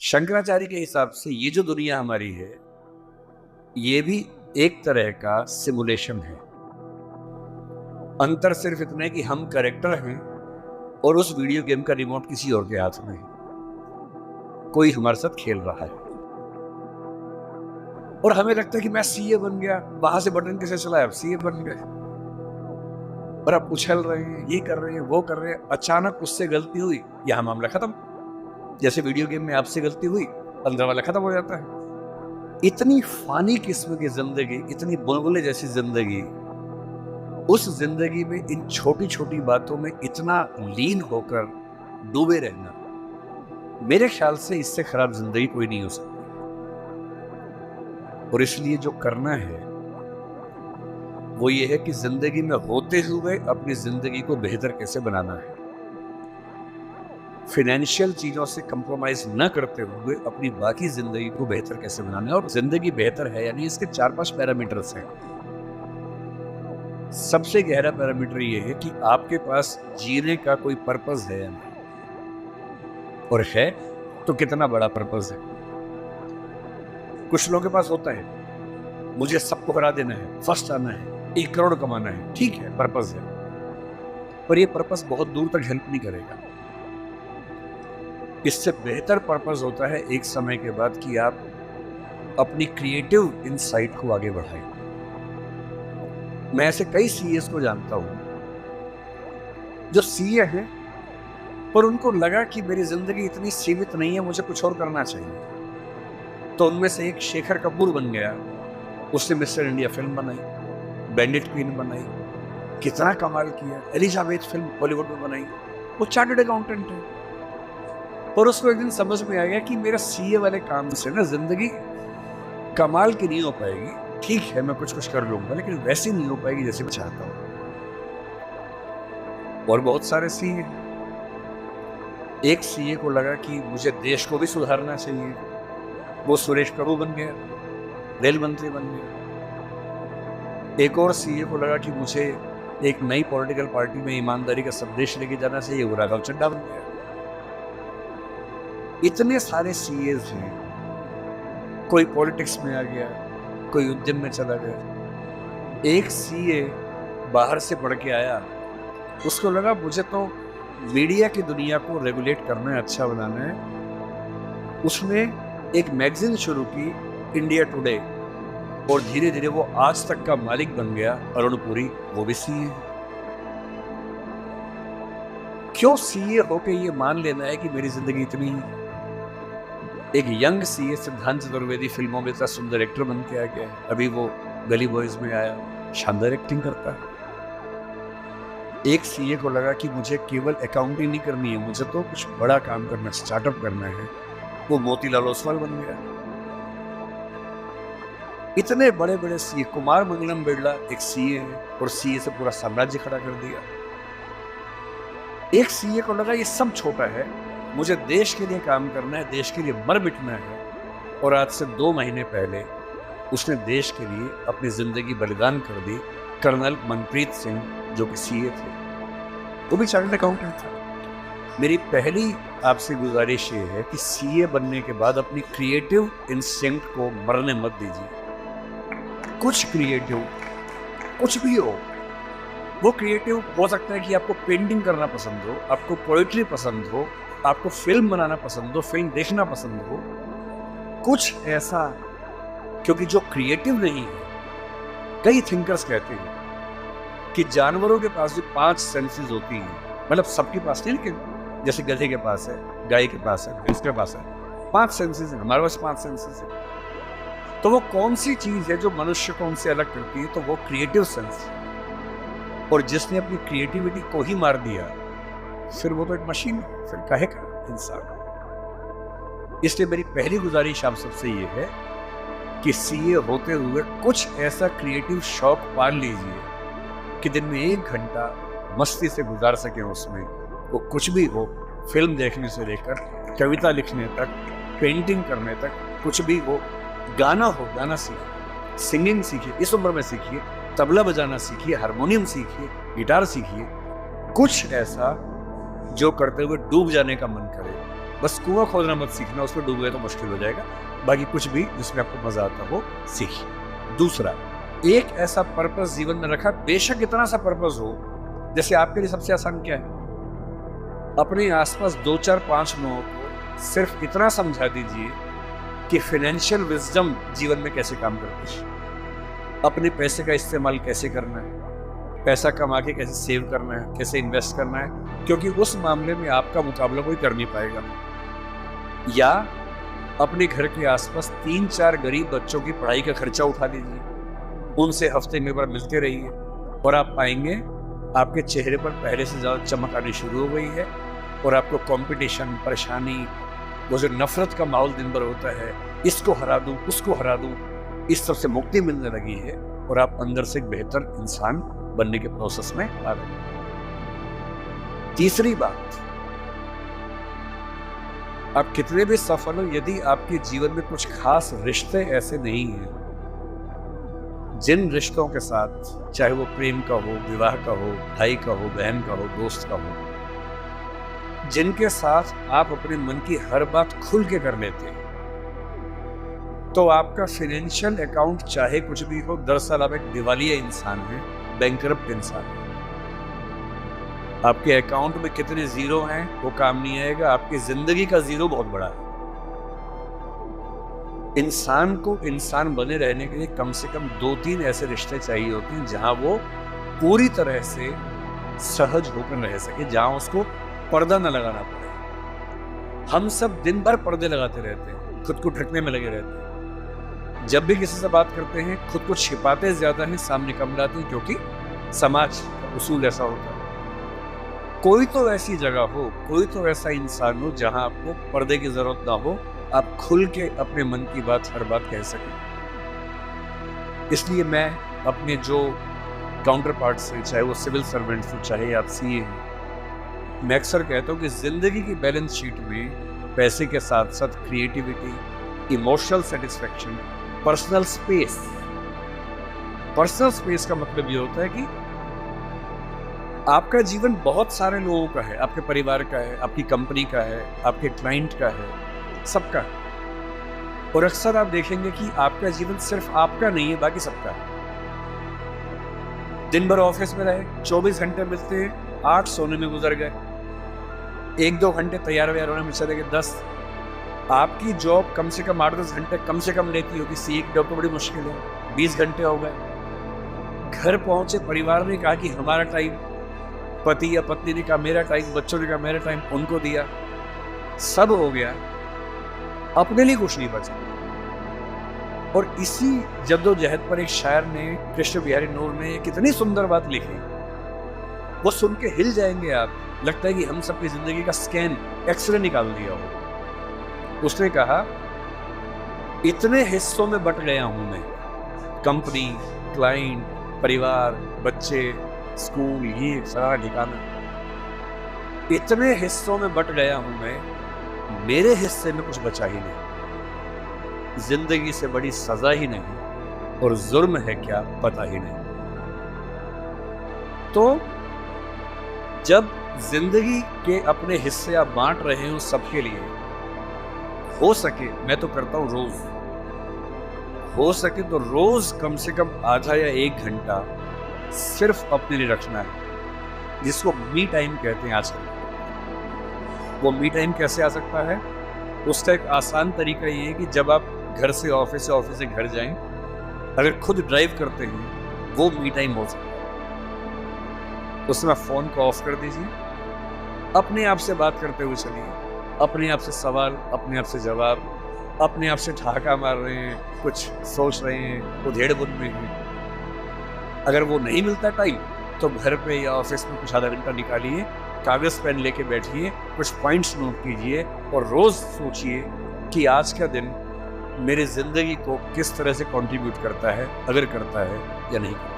शंकराचार्य के हिसाब से ये जो दुनिया हमारी है, ये भी एक तरह का सिमुलेशन है। अंतर सिर्फ इतना है कि हम कैरेक्टर हैं और उस वीडियो गेम का रिमोट किसी और के हाथ में है। कोई हमारे साथ खेल रहा है और हमें लगता है कि मैं सीए बन गया, वहां से बटन कैसे चलाया, अब सीए बन गए और अब उछल रहे हैं, ये कर रहे हैं, वो कर रहे हैं। अचानक उससे गलती हुई, यहां मामला खत्म। जैसे वीडियो गेम में आपसे गलती हुई, 15 वाला खत्म हो जाता है। इतनी फानी किस्म की जिंदगी, इतनी बुलबुले जैसी जिंदगी, उस जिंदगी में इन छोटी छोटी बातों में इतना लीन होकर डूबे रहना, मेरे ख्याल से इससे खराब जिंदगी कोई नहीं हो सकती। और इसलिए जो करना है वो ये है कि जिंदगी में होते हुए अपनी जिंदगी को बेहतर कैसे बनाना है। फाइनेंशियल चीजों से कंप्रोमाइज न करते हुए अपनी बाकी जिंदगी को बेहतर कैसे बनाना है। और जिंदगी बेहतर है यानी इसके 4-5 पैरामीटर्स हैं। सबसे गहरा पैरामीटर ये है कि आपके पास जीने का कोई पर्पस है या नहीं, और है तो कितना बड़ा पर्पस है। कुछ लोगों के पास होता है, मुझे सबको हरा देना है, फर्स्ट आना है, 1 करोड़ कमाना है, ठीक है, पर्पस है, पर ये पर्पस बहुत दूर तक हेल्प नहीं करेगा। इससे बेहतर पर्पस होता है एक समय के बाद कि आप अपनी क्रिएटिव इनसाइट को आगे बढ़ाएं। मैं ऐसे कई सीएस को जानता हूं जो सीए हैं पर उनको लगा कि मेरी जिंदगी इतनी सीमित नहीं है, मुझे कुछ और करना चाहिए। तो उनमें से एक शेखर कपूर बन गया। उसने मिस्टर इंडिया फिल्म बनाई, बैंडिट क्वीन बनाई, कितना कमाल किया। एलिजाबेथ फिल्म बॉलीवुड में बनाई। वो चार्टर्ड अकाउंटेंट है और उसको एक दिन समझ में आ गया कि मेरा सीए वाले काम से ना जिंदगी कमाल की नहीं हो पाएगी। ठीक है, मैं कुछ कर लूंगा, लेकिन वैसी नहीं हो पाएगी जैसे मैं चाहता हूं। और बहुत सारे सीए, एक सीए को लगा कि मुझे देश को भी सुधारना चाहिए, वो सुरेश प्रभु बन गया, रेल मंत्री बन गया। एक और सीए को लगा कि मुझे एक नई पॉलिटिकल पार्टी में ईमानदारी का संदेश लेके जाना चाहिए, वो राघव चड्ढा बन गया। इतने सारे सीएस हैं, कोई पॉलिटिक्स में आ गया, कोई उद्यम में चला गया। एक सीए बाहर से पढ़ के आया, उसको लगा मुझे तो मीडिया की दुनिया को रेगुलेट करना है, अच्छा बनाना है। उसने एक मैगजीन शुरू की, इंडिया टुडे, और धीरे धीरे वो आज तक का मालिक बन गया। अरुण पुरी, वो भी सीए। क्यों सीए होके ये मान लेना है कि मेरी जिंदगी इतनी ही। एक यंग सीए सिद्धांत चतुर्वेदी फिल्मों में इतना सुंदर एक्टर बन के आ गया है। अभी वो गली बॉयज में आया, शानदार एक्टिंग करता है। एक सीए को लगा कि मुझे केवल अकाउंटिंग नहीं करनी है, मुझे तो कुछ बड़ा काम करना, स्टार्टअप करना है, वो मोतीलाल ओसवाल बन गया। इतने बड़े बड़े सीए, कुमार मंगलम बिरला एक सीए है और सीए से पूरा साम्राज्य खड़ा कर दिया। एक सीए को लगा ये सब छोटा है, मुझे देश के लिए काम करना है, देश के लिए मर मिटना है। और आज से 2 महीने पहले उसने देश के लिए अपनी जिंदगी बलिदान कर दी। कर्नल मनप्रीत सिंह, जो कि सीए थे, वो भी चार्टर्ड अकाउंटेंट था। मेरी पहली आपसे गुजारिश ये है कि सीए बनने के बाद अपनी क्रिएटिव इंस्टिंक्ट को मरने मत दीजिए। कुछ क्रिएटिव, कुछ भी हो, वो क्रिएटिव हो सकता है कि आपको पेंटिंग करना पसंद हो, आपको पोएट्री पसंद हो, आपको फिल्म बनाना पसंद हो, फिल्म देखना पसंद हो, कुछ ऐसा। क्योंकि जो क्रिएटिव नहीं है, कई थिंकर्स कहते हैं कि जानवरों के पास भी 5 सेंसेस होती हैं, मतलब सबके पास नहीं, लेकिन जैसे गधे के पास है, गाय के पास है, इसके पास है, 5 सेंसेस है, हमारे पास 5 सेंसेस है। तो वो कौन सी चीज है जो मनुष्य को उनसे अलग करती है? तो वो क्रिएटिव सेंस। और जिसने अपनी क्रिएटिविटी को ही मार दिया, फिर वो तो एक मशीन है, फिर काहे का इंसान। इसलिए मेरी पहली गुजारिश आप सबसे ये है कि सीए होते हुए कुछ ऐसा क्रिएटिव शौक पाल लीजिए कि दिन में 1 घंटा मस्ती से गुजार सके। उसमें वो कुछ भी हो, फिल्म देखने से लेकर कविता लिखने तक, पेंटिंग करने तक, कुछ भी हो। गाना हो, गाना सीखिए, सिंगिंग सीखिए, इस उम्र में सीखिए, तबला बजाना सीखिए, हारमोनियम सीखिए, गिटार सीखिए। कुछ ऐसा जो करते हुए डूब जाने का मन करे, बस कुआं खोदना मत सीखना, उसमें डूब गए तो मुश्किल हो जाएगा। बाकी कुछ भी जिसमें आपको मजा आता हो सीखिए। दूसरा, एक ऐसा पर्पस जीवन में रखा, बेशक इतना सा पर्पस हो, जैसे आपके लिए सबसे आसान क्या है, अपने आसपास 2 4 5 लोगों को सिर्फ इतना समझा दीजिए कि फाइनेंशियल विजडम जीवन में कैसे काम करती है, अपने पैसे का इस्तेमाल कैसे करना है, पैसा कमा के कैसे सेव करना है, कैसे इन्वेस्ट करना है, क्योंकि उस मामले में आपका मुकाबला कोई कर नहीं पाएगा। या अपने घर के आसपास 3 4 गरीब बच्चों की पढ़ाई का खर्चा उठा लीजिए, उनसे हफ्ते में बार मिलते रहिए, और आप पाएंगे आपके चेहरे पर पहले से ज़्यादा चमक आनी शुरू हो गई है, और आपको कंपटीशन, परेशानी, वो जो नफरत का माहौल दिन भर होता है, इसको हरा दूं, उसको हरा दूं, इस सब से मुक्ति मिलने लगी है, और आप अंदर से एक बेहतर इंसान बनने के प्रोसेस में आ रहे हैं। तीसरी बात, आप कितने भी सफल हो, यदि आपके जीवन में कुछ खास रिश्ते ऐसे नहीं हैं, जिन रिश्तों के साथ, चाहे वो प्रेम का हो, विवाह का हो, भाई का हो, बहन का हो, दोस्त का हो, जिनके साथ आप अपने मन की हर बात खुल के कर लेते हैं, तो आपका फाइनेंशियल अकाउंट चाहे कुछ भी हो, दरअसल आप एक दिवालिया इंसान है, बैंकरप्ट इंसान है। आपके अकाउंट में कितने जीरो हैं वो काम नहीं आएगा, आपकी जिंदगी का जीरो बहुत बड़ा है। इंसान को इंसान बने रहने के लिए कम से कम 2-3 ऐसे रिश्ते चाहिए होते हैं जहां वो पूरी तरह से सहज होकर रह सके, जहां उसको पर्दा न लगाना पड़े। हम सब दिन भर पर्दे लगाते रहते हैं, खुद को ढकने में लगे रहते हैं। जब भी किसी से बात करते हैं, खुद को छिपाते ज्यादा हैं, सामने कम लाते हैं, क्योंकि समाज का उसूल ऐसा होता है। कोई तो ऐसी जगह हो, कोई तो ऐसा इंसान हो जहां आपको पर्दे की जरूरत ना हो, आप खुल के अपने मन की बात, हर बात कह सकें। इसलिए मैं अपने जो काउंटर पार्ट से, चाहे वो सिविल सर्वेंट हो, चाहे आप सीए हैं, मैं अक्सर कहता हूँ कि जिंदगी की बैलेंस शीट में पैसे के साथ साथ creativity, emotional satisfaction, personal space का मतलब ये होता है कि आपका जीवन बहुत सारे लोगों का है, आपके परिवार का है, आपकी कंपनी का है, आपके क्लाइंट का है, सबका है। और अक्सर आप देखेंगे कि आपका जीवन सिर्फ आपका नहीं है, बाकी सबका है। दिन भर ऑफिस में रहे, 24 घंटे मिलते हैं, 8 सोने में गुजर गए, 1-2 घंटे तैयार व्यार होने में चले गए 10। आपकी जॉब कम से कम 8-10 घंटे कम से कम लेती होगी, सीए की जॉब तो बड़ी मुश्किल है, 20 घंटे हो गए। घर पहुंचे, परिवार ने कहा कि हमारा टाइम, पति या पत्नी ने कहा मेरा टाइम, बच्चों ने कहा मेरा टाइम, उनको दिया, सब हो गया, अपने लिए कुछ नहीं बचा। और इसी जद्दोजहद पर एक शायर ने, कृष्ण बिहारी नूर ने, कितनी सुंदर बात लिखी, वो सुन के हिल जाएंगे आप। लगता है कि हम सबकी जिंदगी का स्कैन, एक्सरे निकाल दिया हो। उसने कहा, इतने हिस्सों में बट गया हूं मैं, कंपनी, क्लाइंट, परिवार, बच्चे, स्कूल, ये सारा ठिकाना, इतने हिस्सों में बट गया हूं मैं, मेरे हिस्से में कुछ बचा ही नहीं। जिंदगी से बड़ी सजा ही नहीं, और जुर्म है क्या पता ही नहीं। तो जब जिंदगी के अपने हिस्से आप बांट रहे हो सबके लिए, हो सके, मैं तो करता हूं रोज, हो सके तो रोज कम से कम आधा या 1 घंटा सिर्फ अपने लिए रखना है, जिसको मी टाइम कहते हैं आजकल। वो मी टाइम कैसे आ सकता है? उसका एक आसान तरीका ये है कि जब आप घर से ऑफिस से घर जाएं, अगर खुद ड्राइव करते हैं, वो मी टाइम हो सकता है। उसमें फ़ोन को ऑफ कर दीजिए, अपने आप से बात करते हुए चलिए, अपने आप से सवाल, अपने आप से जवाब, अपने आप से ठहाका मार रहे हैं, कुछ सोच रहे हैं, उधेड़-बुन में हैं। अगर वो नहीं मिलता टाइम, तो घर पे या ऑफिस में कुछ आधा घंटा निकालिए, कागज पेन लेके बैठिए, कुछ पॉइंट्स नोट कीजिए, और रोज सोचिए कि आज का दिन मेरी जिंदगी को किस तरह से कंट्रीब्यूट करता है, अगर करता है या नहीं करता।